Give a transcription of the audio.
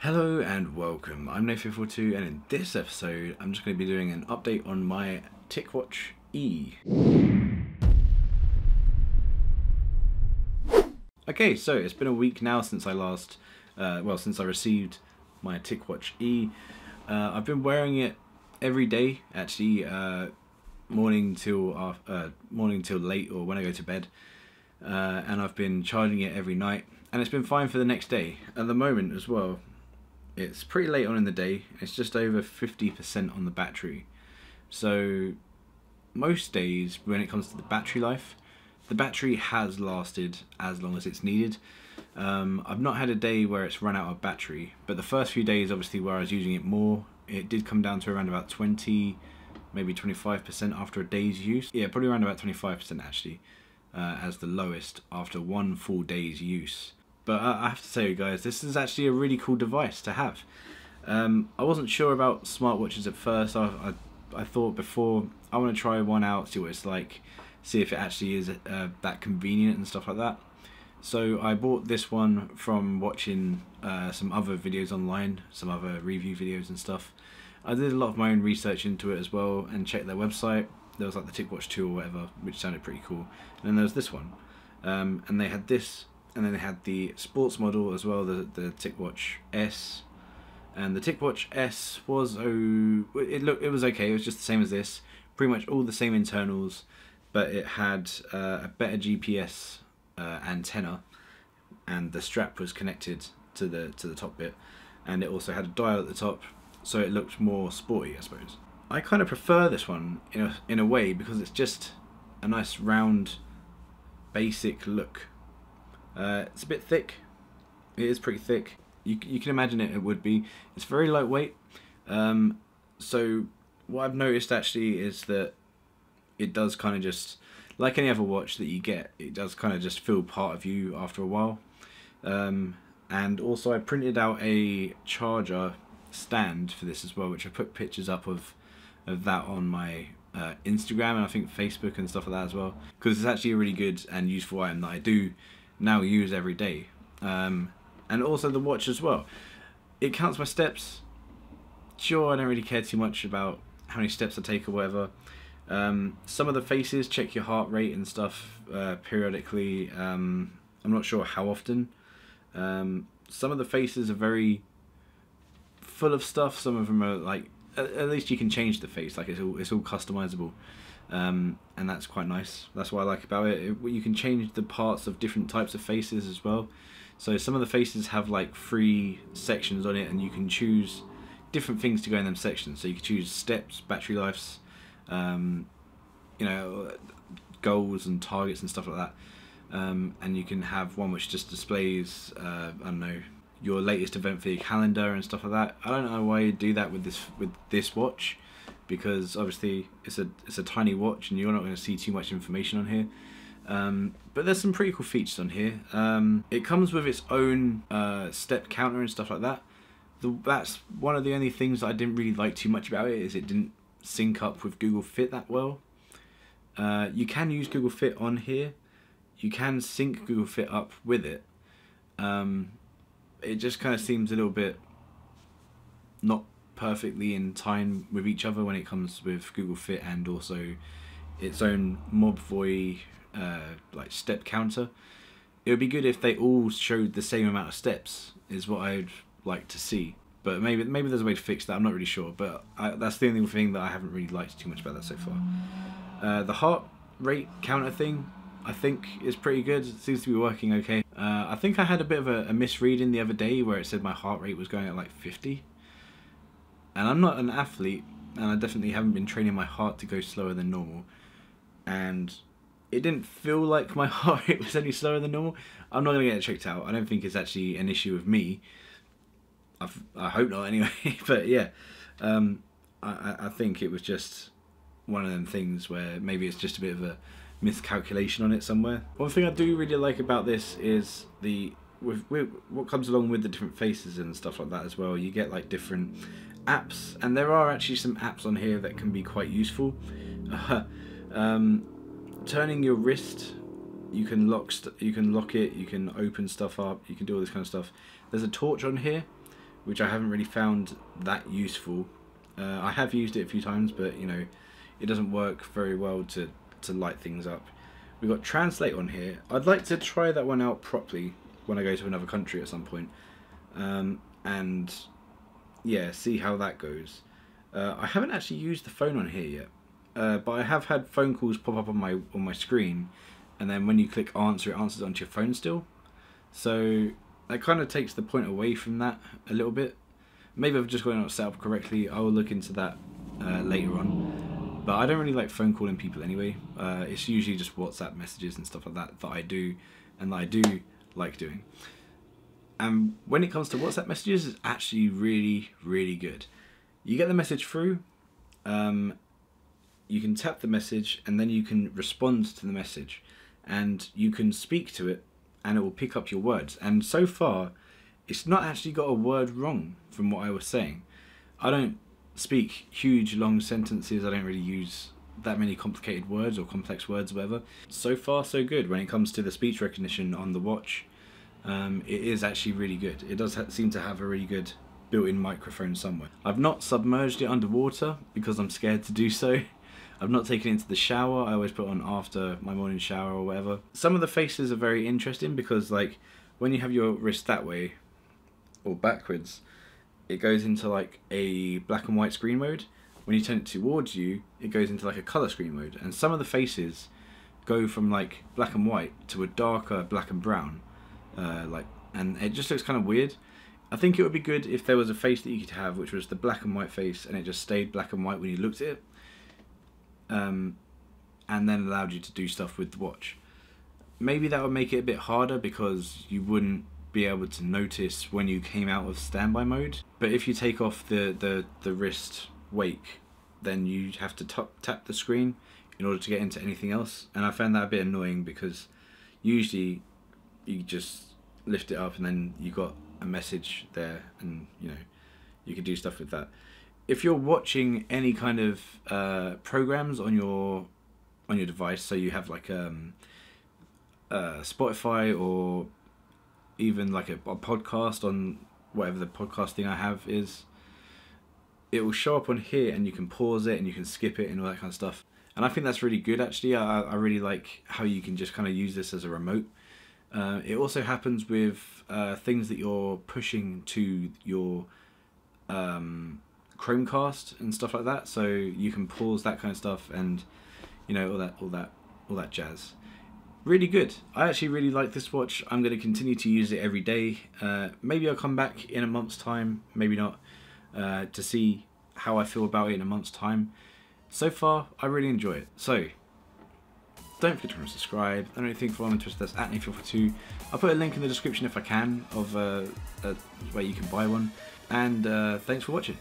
Hello and welcome, I'm NEJE and in this episode I'm just going to be doing an update on my Ticwatch E. Okay, so it's been a week now since I last, since I received my Ticwatch E. I've been wearing it every day, actually, morning till late or when I go to bed, and I've been charging it every night, and it's been fine for the next day. At the moment as well, it's pretty late on in the day, it's just over 50% on the battery. So most days when it comes to the battery life, the battery has lasted as long as it's needed. I've not had a day where it's run out of battery, but the first few days obviously where I was using it more, it did come down to around about 20, maybe 25% after a day's use. Yeah, probably around about 25% actually, as the lowest after one full day's use. But I have to say, guys, this is actually a really cool device to have. I wasn't sure about smartwatches at first. I thought before, I want to try one out, see what it's like, see if it actually is that convenient and stuff like that. So I bought this one from watching some other videos online, some other review videos and stuff. I did a lot of my own research into it as well and checked their website. There was like the Ticwatch 2 or whatever, which sounded pretty cool. And then there was this one. And they had this. And then they had the sports model as well, the Ticwatch S, and the Ticwatch S was it was okay. It was just the same as this, pretty much all the same internals, but it had a better GPS antenna, and the strap was connected to the top bit, and it also had a dial at the top, so it looked more sporty, I suppose. I kind of prefer this one in a way because it's just a nice round, basic look. It's a bit thick. It is pretty thick. You can imagine it would be. It's very lightweight. So what I've noticed actually is that it does kind of just, like any other watch that you get, it does kind of just feel part of you after a while. And also I printed out a charger stand for this as well, which I put pictures up of that on my Instagram and I think Facebook and stuff like that as well, because it's actually a really good and useful item that I do now use every day. And also the watch as well, it counts my steps. Sure, I don't really care too much about how many steps I take or whatever. Some of the faces check your heart rate and stuff periodically. I'm not sure how often. Some of the faces are very full of stuff. Some of them are like, at least you can change the face, like it's all customizable. And that's quite nice. That's what I like about it. You can change the parts of different types of faces as well. So some of the faces have like 3 sections on it, and you can choose different things to go in them sections. So you can choose steps, battery lives, goals and targets and stuff like that. And you can have one which just displays, I don't know, your latest event for your calendar and stuff like that. I don't know why you do that with this watch, because obviously it's a tiny watch and you're not going to see too much information on here. But there's some pretty cool features on here. It comes with its own step counter and stuff like that. That's one of the only things that I didn't really like too much about it, is it didn't sync up with Google Fit that well. You can use Google Fit on here. You can sync Google Fit up with it. It just kind of seems a little bit not perfectly in time with each other when it comes with Google Fit and also its own Mobvoi like step counter. It would be good if they all showed the same amount of steps, is what I'd like to see. But maybe there's a way to fix that, I'm not really sure. But that's the only thing that I haven't really liked too much about that so far. The heart rate counter thing, I think is pretty good. It seems to be working okay. I think I had a bit of a misreading the other day where it said my heart rate was going at like 50. And I'm not an athlete, and I definitely haven't been training my heart to go slower than normal. And it didn't feel like my heart rate was any slower than normal. I'm not going to get it checked out. I don't think it's actually an issue with me. I hope not anyway. But yeah, I think it was just one of them things where maybe it's just a bit of a miscalculation on it somewhere. One thing I do really like about this is with what comes along with the different faces and stuff like that as well. You get like different apps, and there are actually some apps on here that can be quite useful. Turning your wrist, you can lock it, you can open stuff up, you can do all this kind of stuff. There's a torch on here which I haven't really found that useful. I have used it a few times, but you know, it doesn't work very well to light things up. We've got Translate on here. I'd like to try that one out properly when I go to another country at some point, and yeah, see how that goes. I haven't actually used the phone on here yet, but I have had phone calls pop up on my screen, and then when you click answer, it answers onto your phone still. So that kind of takes the point away from that a little bit. Maybe I've just got it not set up correctly. I will look into that later on. But I don't really like phone calling people anyway. It's usually just WhatsApp messages and stuff like that that I do, and that I do like doing. And when it comes to WhatsApp messages, it's actually really, really good. You get the message through, you can tap the message, and then you can respond to the message, and you can speak to it, and it will pick up your words. And so far, it's not actually got a word wrong from what I was saying. I don't speak huge long sentences. I don't really use that many complicated words or complex words or whatever. So far so good when it comes to the speech recognition on the watch. It is actually really good. It does seem to have a really good built-in microphone somewhere. I've not submerged it underwater because I'm scared to do so. I've not taken it into the shower. I always put it on after my morning shower or whatever. Some of the faces are very interesting because, like, when you have your wrist that way or backwards, it goes into like a black and white screen mode. When you turn it towards you, it goes into like a color screen mode. And some of the faces go from like black and white to a darker black and brown, and it just looks kind of weird. I think it would be good if there was a face that you could have which was the black and white face, and it just stayed black and white when you looked at it, and then allowed you to do stuff with the watch. Maybe that would make it a bit harder because you wouldn't be able to notice when you came out of standby mode. But if you take off the wrist wake, then you have to tap the screen in order to get into anything else. And I found that a bit annoying because usually you just lift it up and then you got a message there, and you know, you could do stuff with that. If you're watching any kind of programs on your device, so you have like Spotify or even like a podcast on whatever the podcast thing I have is, it will show up on here and you can pause it and you can skip it and all that kind of stuff. And I think that's really good actually. I really like how you can just kind of use this as a remote. It also happens with things that you're pushing to your Chromecast and stuff like that, so you can pause that kind of stuff, and you know, all that jazz. Really good. I actually really like this watch. I'm going to continue to use it every day. Maybe I'll come back in a month's time, maybe not, to see how I feel about it in a month's time. So far, I really enjoy it. So, don't forget to subscribe. I don't think follow me on Twitter, that's @NEJE442. I'll put a link in the description if I can of where you can buy one. And thanks for watching.